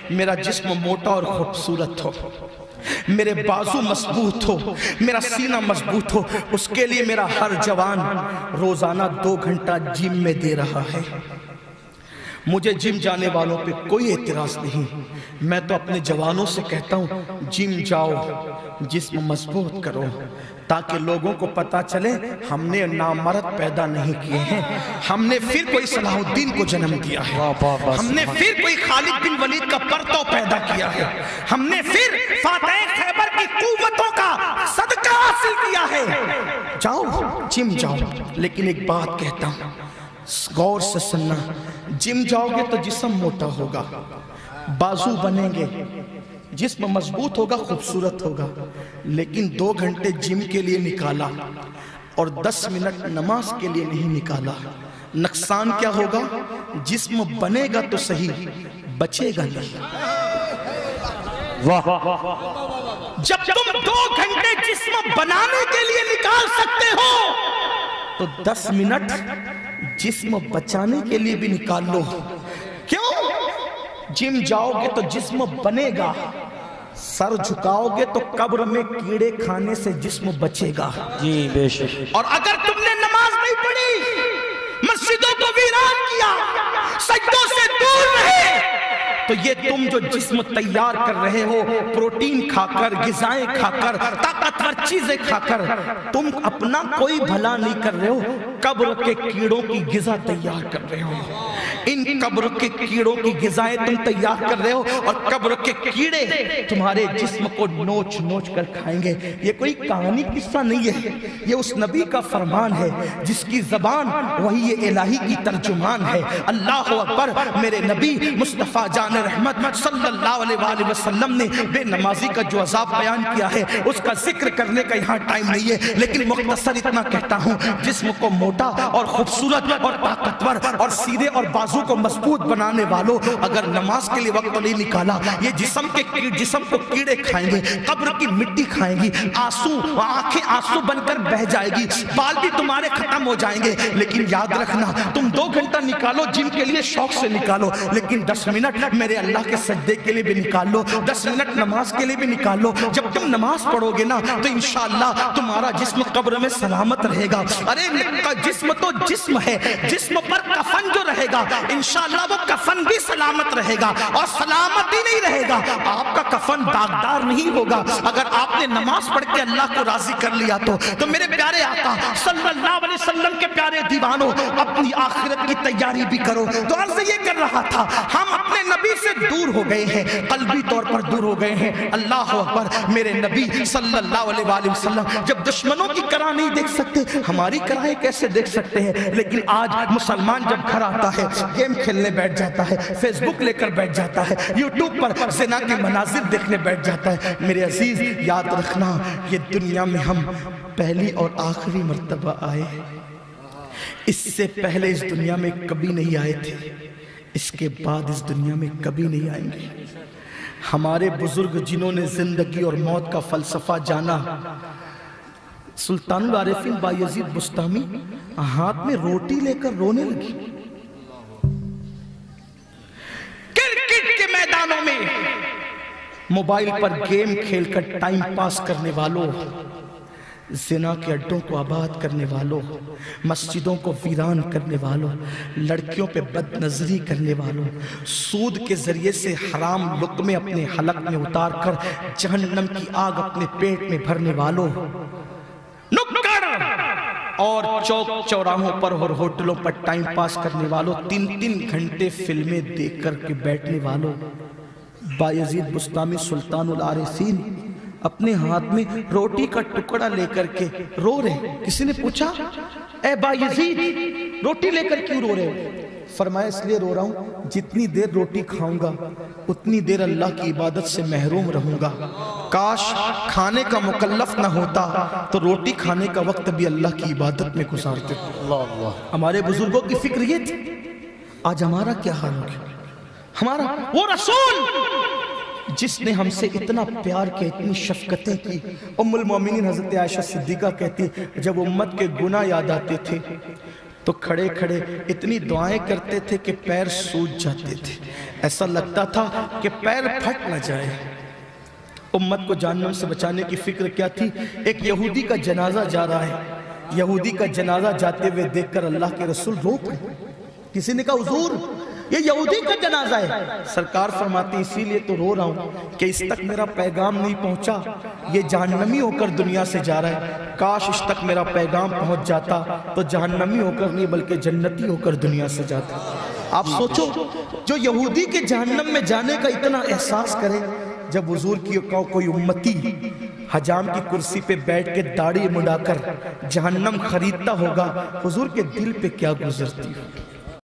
میرا جسم موٹا اور خوبصورت ہو، میرے بازو مضبوط ہو، میرا سینہ مضبوط ہو، اس کے لیے میرا ہر جوان روزانہ 2 گھنٹہ جم میں دے رہا ہے۔ مجھے جم جانے والوں پہ کوئی اعتراض نہیں، میں تو اپنے جوانوں سے کہتا ہوں جم جاؤ، جسم مضبوط کرو، تاکہ لوگوں کو پتہ چلے ہم نے نامرد پیدا نہیں کیے ہیں، ہم نے پھر کوئی صلاح الدین کو جنم دیا ہے، ہم نے پھر کوئی خالد بن ولید کا پرتو پیدا کیا ہے، ہم نے پھر فاتح خیبر کی قوتوں کا صدقہ حاصل کیا ہے۔ جاؤ جم جاؤ، لیکن ایک بات کہتا ہوں، غور سے سننا، جم جاؤ گے تو جسم موٹا ہوگا، بازو بنیں گے، جسم مضبوط ہوگا، خوبصورت ہوگا، لیکن 2 گھنٹے جم کے لیے نکالا اور 10 منٹ نماز کے لیے نہیں نکالا، نقصان کیا ہوگا؟ جسم بنے گا تو صحیح، بچے گا نہیں۔ جب تم 2 گھنٹے جسم بنانے کے لیے نکال سکتے ہو تو 10 منٹ جسم بچانے کے لیے بھی نکال لو۔ کیوں؟ جم جاؤ گے تو جسم بنے گا، سر جھکاؤ گے تو قبر میں کیڑے کھانے سے جسم بچے گا۔ جی بے شک۔ اور اگر تم نے نماز نہیں پڑھی، مسجدوں کو ویران کیا، سجدوں سے دور رہے، تو یہ تم جو جسم تیار کر رہے ہو پروٹین کھا کر، غذائیں کھا کر، طاقتور چیزیں کھا کر، تم اپنا کوئی بھلا نہیں کر رہے ہو، قبر کے کیڑوں کی غذا تیار کر رہے ہو۔ ان قبر کے کیڑوں کی غذائیں تم تیار کر رہے ہو اور قبر کے کیڑے تمہارے جسم کو نوچ نوچ کر کھائیں گے۔ یہ کوئی کہانی قصہ نہیں ہے، یہ اس نبی کا فرمان ہے جس کی زبان وحی الہی کی ترجمان ہے۔ اللہ اکبر۔ میرے نبی مصطفیٰ جان رحمت صلی اللہ علیہ وآلہ وسلم نے بے نمازی کا جو عذاب بیان کیا ہے اس کا ذکر کرنے کا یہاں ٹائم نہیں ہے، لیکن مختصر اتنا کہتا ہوں، جسم کو موٹا اور خوبصورت اور طاقتور اور سیدھے اور بازو کو مضبوط بنانے والوں، اگر نماز کے لیے وقت نہیں نکالا، یہ جسم کو کیڑے کھائیں گے، قبر کی مٹی کھائیں گی، آنکھیں آنسو بن کر بہہ جائے گی، بال بھی تمہارے ختم ہو جائیں گے۔ لیکن یاد رکھنا، تم 2 گھنٹہ نکالو جم کے لیے، شوق سے نکالو، لیکن 10 منٹ میرے اللہ کے سجدے کے لیے بھی نکال لو، 10 منٹ نماز کے لیے بھی نکال لو۔ جب تم نماز پڑھو گے نا تو انشاءاللہ تمہارا جسم قبر میں سلامت رہے گا۔ ارے جسم تو جسم ہے، جسم پر کفن جو رہے گا انشاءاللہ وہ کفن بھی سلامت رہے گا، اور سلامت ہی نہیں رہے گا، آپ کا کفن داغدار نہیں ہوگا۔ اگر آپ نے نماز پڑھ کے اللہ کو راضی کر لیا تو میرے پیارے آقا صلی اللہ علیہ وسلم کے پیارے دیوانوں، اپنی آخرت کی تیاری بھی کرو۔ تو عرض یہ کر رہا تھا، ہم اپنے نبی سے دور ہو گئے ہیں، قلبی طور پر دور ہو گئے ہیں۔ اللہ اکبر۔ میرے نبی صلی اللہ علیہ وآلہ وسلم جب دشمنوں کی کرا نہیں دیکھ سکتے، ہماری کرائیں کیسے دیکھ سکتے ہیں؟ لیکن آج مسلمان جب گھر آتا ہے، گیم کھیلنے بیٹھ جاتا ہے، فیس بک لے کر بیٹھ جاتا ہے، یوٹیوب پر زنا کے مناظر دیکھنے بیٹھ جاتا ہے۔ میرے عزیز یاد رکھنا، یہ دنیا میں ہم پہلی اور آخری مرتبہ آئے، اس سے پہلے اس دنیا میں کبھی نہیں آئے تھے، اس کے بعد اس دنیا میں کبھی نہیں آئیں گے۔ ہمارے بزرگ جنہوں نے زندگی اور موت کا فلسفہ جانا، سلطان العارفین بایزید بسطامی ہاتھ میں روٹی لے کر رونے لگی۔ کرکٹ کے میدانوں میں موبائل پر گیم کھیل کر ٹائم پاس کرنے والوں، زنا کے اڈوں کو آباد کرنے والوں، مسجدوں کو ویران کرنے والوں، لڑکیوں پہ بد نظری کرنے والوں، سود کے ذریعے سے حرام لقمے اپنے حلق میں اتار کر جہنم کی آگ اپنے پیٹ میں بھرنے والوں، نکڑ اور چوک چوراہوں پر اور ہوٹلوں پر ٹائم پاس کرنے والوں، 3 گھنٹے فلمیں دیکھ کر کے بیٹھنے والوں، بایزید بسطامی سلطان العارفین اپنے ہاتھ میں روٹی کا ٹکڑا لے کر کے رو رہے۔ کسی نے پوچھا، اے بایزید روٹی لے کر کیوں رو رہے ہو؟ فرمایا اس لیے رو رہا ہوں، جتنی دیر روٹی کھاؤں گا اتنی دیر اللہ کی عبادت سے محروم رہوں گا۔ کاش کھانے کا مکلف نہ ہوتا تو روٹی کھانے کا وقت بھی اللہ کی عبادت میں گزارتے۔ ہمارے بزرگوں کی فکر یہ تھی۔ آج ہمارا کیا حال ہو گیا؟ ہمارا وہ رسول جس نے ہم سے اتنا پیار کیا، اتنی شفقتیں کی۔ ام المومنین حضرت عائشہ صدیقہ کہتی، جب امت کے گناہ یاد آتے تھے تو کھڑے کھڑے اتنی دعائیں کرتے تھے کہ پیر سوج جاتے تھے، ایسا لگتا تھا کہ پیر پھٹ نہ جائے۔ امت کو جہنم سے بچانے کی فکر کیا تھی؟ ایک یہودی کا جنازہ جا رہا ہے، یہودی کا جنازہ جاتے ہوئے دیکھ کر اللہ کے رسول رو پڑے۔ کسی نے کہا حضور یہ یہودی کا جنازہ ہے۔ سرکار فرماتی اسی لیے تو رو رہا ہوں کہ اس تک میرا پیغام نہیں پہنچا، یہ جہنمی ہو کر دنیا سے جا رہا ہے، کاش اس تک میرا پیغام پہنچ جاتا تو جہنمی ہو کر نہیں بلکہ جنتی ہو کر دنیا سے جاتا۔ آپ سوچو جو یہودی کے جہنم میں جانے کا اتنا احساس کرے، جب حضور کی کوئی امتی حجام کی کرسی پہ بیٹھ کے داڑھی مڈا کر جہنم خریدتا ہوگا، حضور کے دل پہ کیا گزرتی ہوگی؟